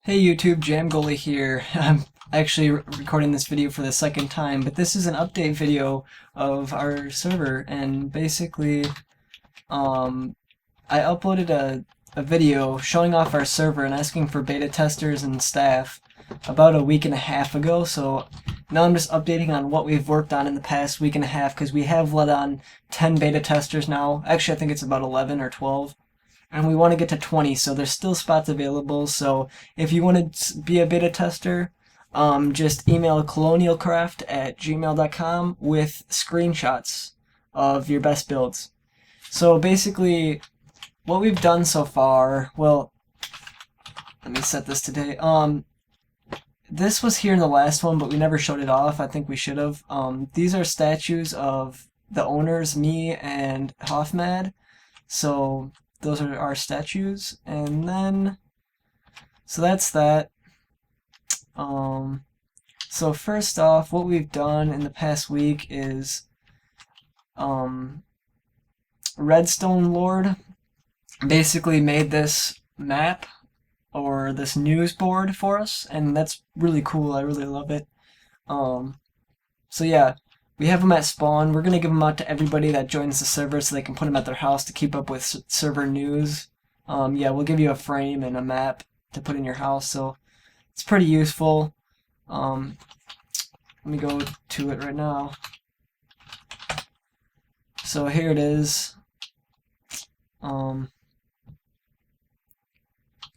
Hey YouTube, JamGoalie here. I'm actually recording this video for the second time, but this is an update video of our server, and basically, I uploaded a video showing off our server and asking for beta testers and staff about a week and a half ago, so now I'm just updating on what we've worked on in the past week and a half, because we have let on 10 beta testers now. Actually, I think it's about 11 or 12 and we want to get to 20, so there's still spots available. So if you want to be a beta tester, just email colonialcraft@gmail.com with screenshots of your best builds. So basically, what we've done so far, well, let me set this today. This was here in the last one, but we never showed it off. I think we should have. These are statues of the owners, me and Hoffmad. So those are our statues, and then so that's that. So first off, what we've done in the past week is Redstone Lord basically made this map or this news board for us, and that's really cool. I really love it. So yeah, we have them at spawn. We're gonna give them out to everybody that joins the server so they can put them at their house to keep up with server news. Yeah, we'll give you a frame and a map to put in your house, so it's pretty useful. Let me go to it right now. So here it is.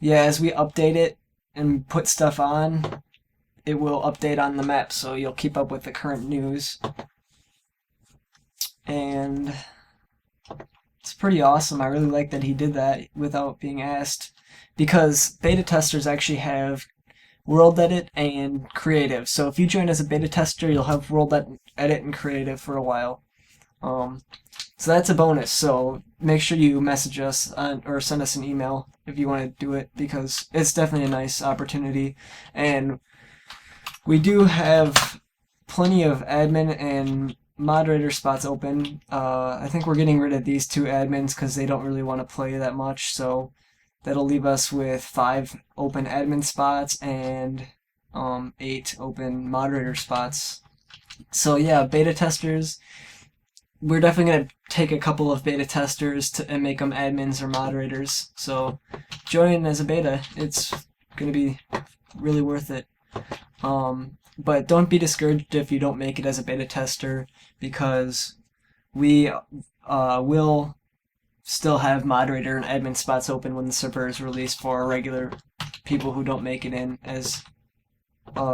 Yeah, as we update it and put stuff on, it will update on the map, so you'll keep up with the current news. And it's pretty awesome. I really like that he did that without being asked, because beta testers actually have world edit and creative. So if you join as a beta tester, you'll have world edit and creative for a while. So that's a bonus. So make sure you message us or send us an email if you want to do it, because it's definitely a nice opportunity. And we do have plenty of admin and moderator spots open. I think we're getting rid of these two admins because they don't really want to play that much, so that'll leave us with 5 open admin spots and 8 open moderator spots. So yeah, beta testers, we're definitely going to take a couple of beta testers and make them admins or moderators. So join as a beta. It's going to be really worth it. But don't be discouraged if you don't make it as a beta tester, because we will still have moderator and admin spots open when the server is released for regular people who don't make it in as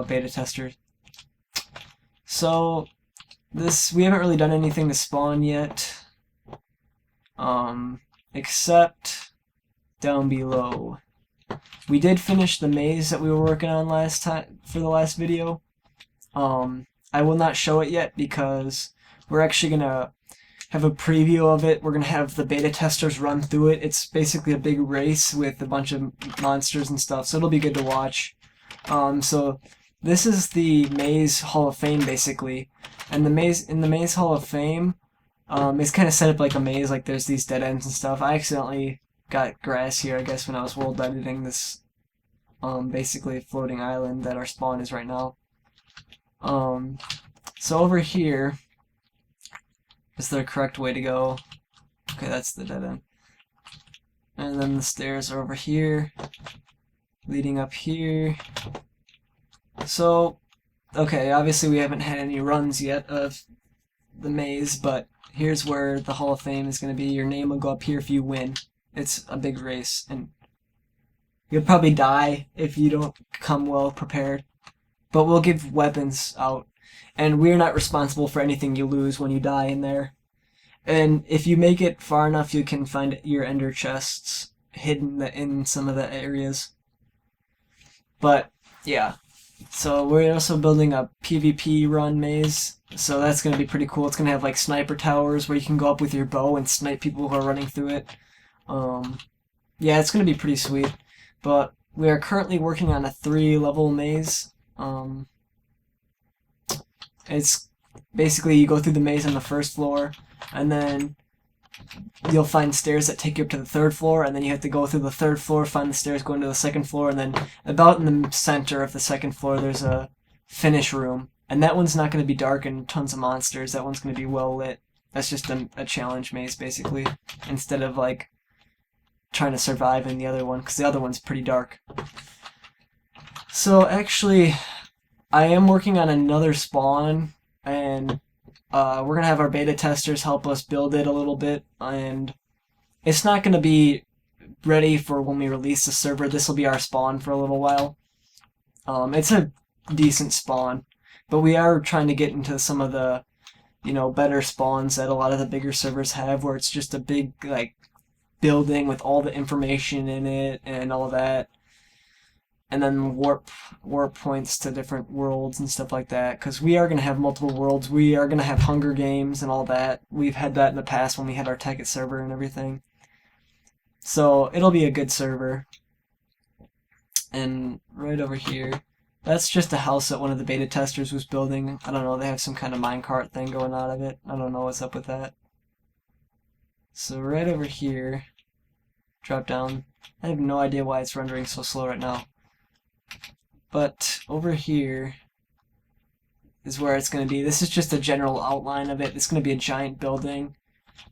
beta testers. So we haven't really done anything to spawn yet, except down below. We did finish the maze that we were working on last time for the last video. I will not show it yet because we're actually gonna have a preview of it. We're gonna have the beta testers run through it. It's basically a big race with a bunch of monsters and stuff, so it'll be good to watch. So this is the Maze Hall of Fame basically, and in the Maze Hall of Fame, it's kind of set up like a maze. Like there's these dead ends and stuff. I accidentally got grass here, I guess, when I was world editing this basically floating island that our spawn is right now. So over here is the correct way to go. Okay, that's the dead end. And then the stairs are over here, leading up here. So, okay, obviously we haven't had any runs yet of the maze, but here's where the Hall of Fame is going to be. Your name will go up here if you win. It's a big race, and you'll probably die if you don't come well prepared. But we'll give weapons out, and we're not responsible for anything you lose when you die in there. And if you make it far enough, you can find your ender chests hidden in some of the areas. But yeah, so we're also building a PvP run maze, so that's going to be pretty cool. It's going to have like sniper towers where you can go up with your bow and snipe people who are running through it. Yeah, it's going to be pretty sweet. But we are currently working on a 3-level maze. It's basically you go through the maze on the first floor, and then you'll find stairs that take you up to the 3rd floor, and then you have to go through the 3rd floor, find the stairs going to the 2nd floor, and then about in the center of the 2nd floor there's a finish room. And that one's not going to be dark and tons of monsters. That one's going to be well lit. That's just a challenge maze, basically, instead of, like, trying to survive in the other one, because the other one's pretty dark. So, actually, I am working on another spawn, and we're going to have our beta testers help us build it a little bit, and it's not going to be ready for when we release the server. This will be our spawn for a little while. It's a decent spawn, but we are trying to get into some of the, better spawns that a lot of the bigger servers have, where it's just a big, like, building with all the information in it and all that. And then warp points to different worlds and stuff like that, because we are going to have multiple worlds. We are going to have Hunger Games and all that. We've had that in the past when we had our Tekkit server and everything. So it'll be a good server. And right over here, that's just a house that one of the beta testers was building. I don't know, they have some kind of minecart thing going out of it. I don't know what's up with that. So right over here, drop down. I have no idea why it's rendering so slow right now. But over here is where it's going to be. This is just a general outline of it. It's going to be a giant building.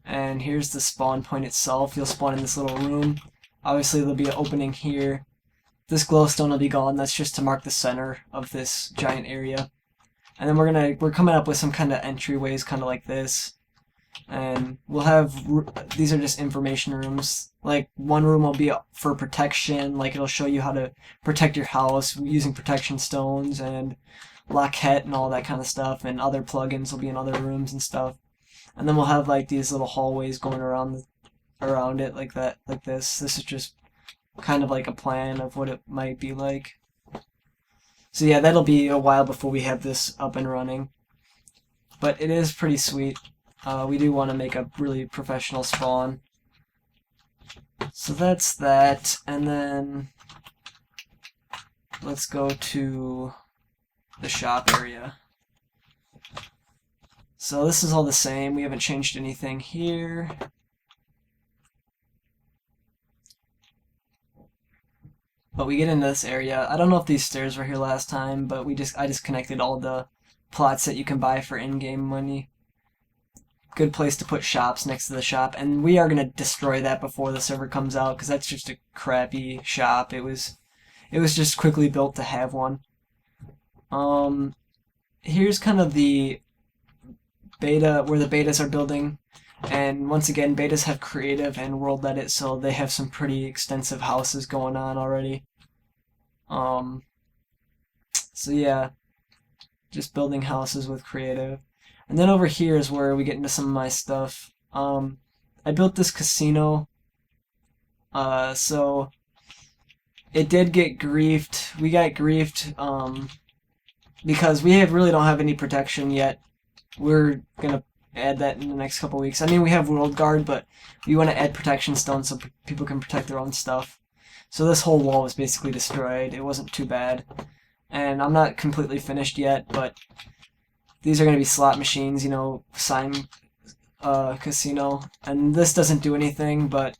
And here's the spawn point itself. You'll spawn in this little room. Obviously there'll be an opening here. This glowstone will be gone. That's just to mark the center of this giant area. And then we're coming up with some kind of entryways, kind of like this. And we'll have, these are just information rooms. Like, one room will be for protection, like it'll show you how to protect your house using protection stones and Lockette and all that kind of stuff, and other plugins will be in other rooms and stuff. And then we'll have like these little hallways going around it like that, like this. This is just kind of like a plan of what it might be like. So yeah, that'll be a while before we have this up and running. But it is pretty sweet. We do want to make a really professional spawn. So that's that, and then let's go to the shop area. So this is all the same, we haven't changed anything here. But we get into this area. I don't know if these stairs were here last time, but I just connected all the plots that you can buy for in-game money. Good place to put shops next to the shop, and we are going to destroy that before the server comes out, because that's just a crappy shop. It was just quickly built to have one. Here's kind of the beta, where the betas are building, and once again, betas have creative and world edit, so they have some pretty extensive houses going on already. So yeah, just building houses with creative. And then over here is where we get into some of my stuff. I built this casino, so it did get griefed. We got griefed because we really don't have any protection yet. We're gonna add that in the next couple weeks. I mean, we have World Guard, but we want to add protection stones so people can protect their own stuff. So this whole wall was basically destroyed. It wasn't too bad. And I'm not completely finished yet, but these are going to be slot machines, sign casino. And this doesn't do anything, but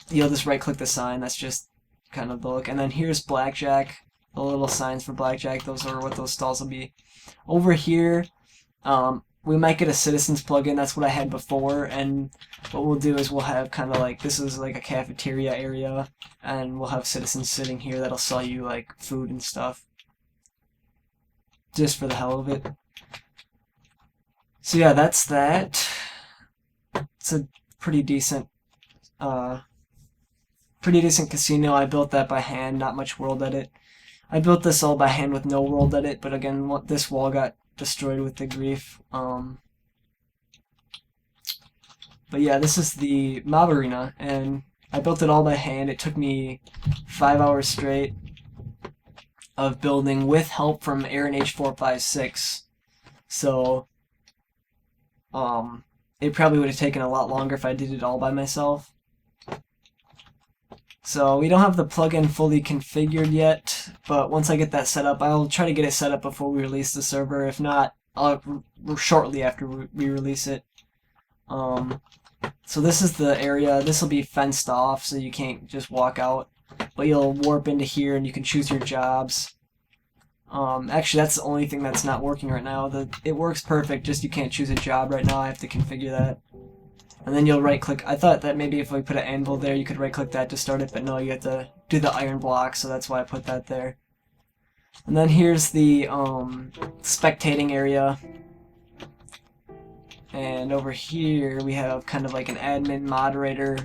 you'll just right-click the sign. That's just kind of the look. And then here's blackjack, the little signs for blackjack. Those are what those stalls will be. Over here, we might get a citizens plugin. That's what I had before. And what we'll do is we'll have kind of like, this is like a cafeteria area, and we'll have citizens sitting here that'll sell you like food and stuff, just for the hell of it. So yeah, that's that. It's a pretty decent casino. I built that by hand, not much world edit. I built this all by hand with no world edit, but again, this wall got destroyed with the grief. But yeah, this is the mob arena, and I built it all by hand. It took me 5 hours straight of building with help from AaronH456. So it probably would have taken a lot longer if I did it all by myself. So we don't have the plugin fully configured yet, but once I get that set up, I'll try to get it set up before we release the server. If not, shortly after we release it. So this is the area. This will be fenced off, so you can't just walk out. But you'll warp into here, and you can choose your jobs. Actually, that's the only thing that's not working right now. It works perfect, just you can't choose a job right now. I have to configure that. And then you'll right-click. I thought that maybe if we put an anvil there, you could right-click that to start it, but no, you have to do the iron block, so that's why I put that there. And then here's the spectating area. And over here we have kind of like an admin moderator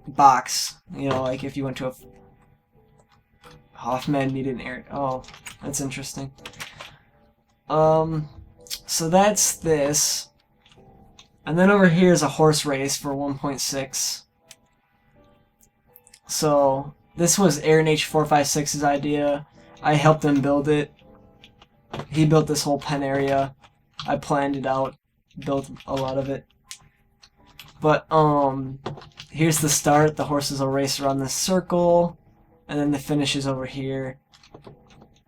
box. You know, like if you went to a Hoffman needed an area. Oh, that's interesting. So that's this. And then over here is a horse race for 1.6. So this was AaronH456's idea. I helped him build it. He built this whole pen area. I planned it out, built a lot of it. But here's the start. The horses will race around this circle, and then the finish is over here.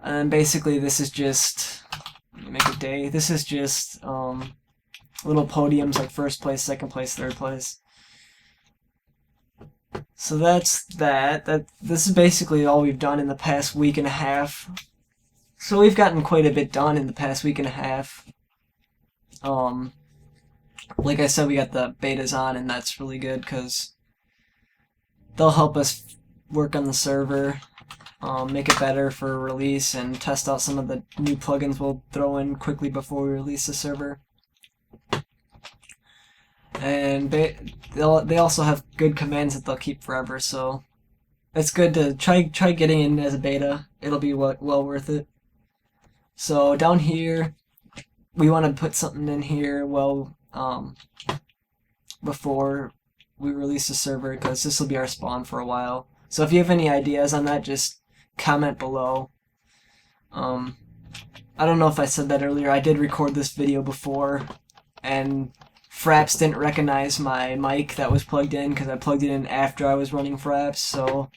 And then basically this is just, let me make a day. This is just little podiums like first place, second place, third place. So that's that. This is basically all we've done in the past week and a half. So we've gotten quite a bit done in the past week and a half. Like I said, we got the betas on, and that's really good because they'll help us work on the server, make it better for release, and test out some of the new plugins we'll throw in quickly before we release the server. And they also have good commands that they'll keep forever, so it's good to try getting in as a beta. It'll be well worth it. So down here, we want to put something in here before we release the server, because this will be our spawn for a while. So if you have any ideas on that, just comment below. I don't know if I said that earlier. I did record this video before, and Fraps didn't recognize my mic that was plugged in because I plugged it in after I was running Fraps, so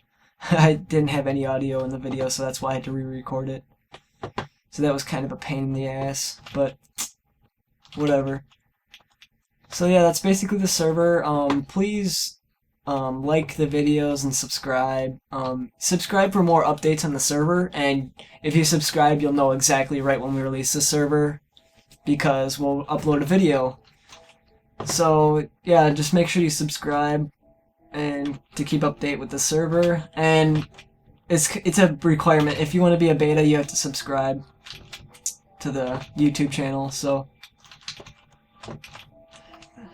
I didn't have any audio in the video, so that's why I had to re-record it. So that was kind of a pain in the ass, but whatever. So yeah, that's basically the server. Please like the videos and subscribe. Subscribe for more updates on the server, and if you subscribe, you'll know exactly right when we release the server, because we'll upload a video. So yeah, just make sure you subscribe and to keep update with the server. And it's a requirement. If you want to be a beta, you have to subscribe to the YouTube channel. So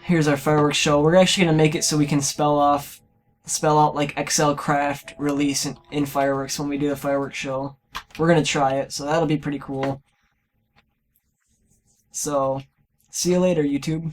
here's our fireworks show. We're actually gonna make it so we can spell out like XLCraft release in fireworks when we do the fireworks show. We're gonna try it, so that'll be pretty cool. So see you later, YouTube.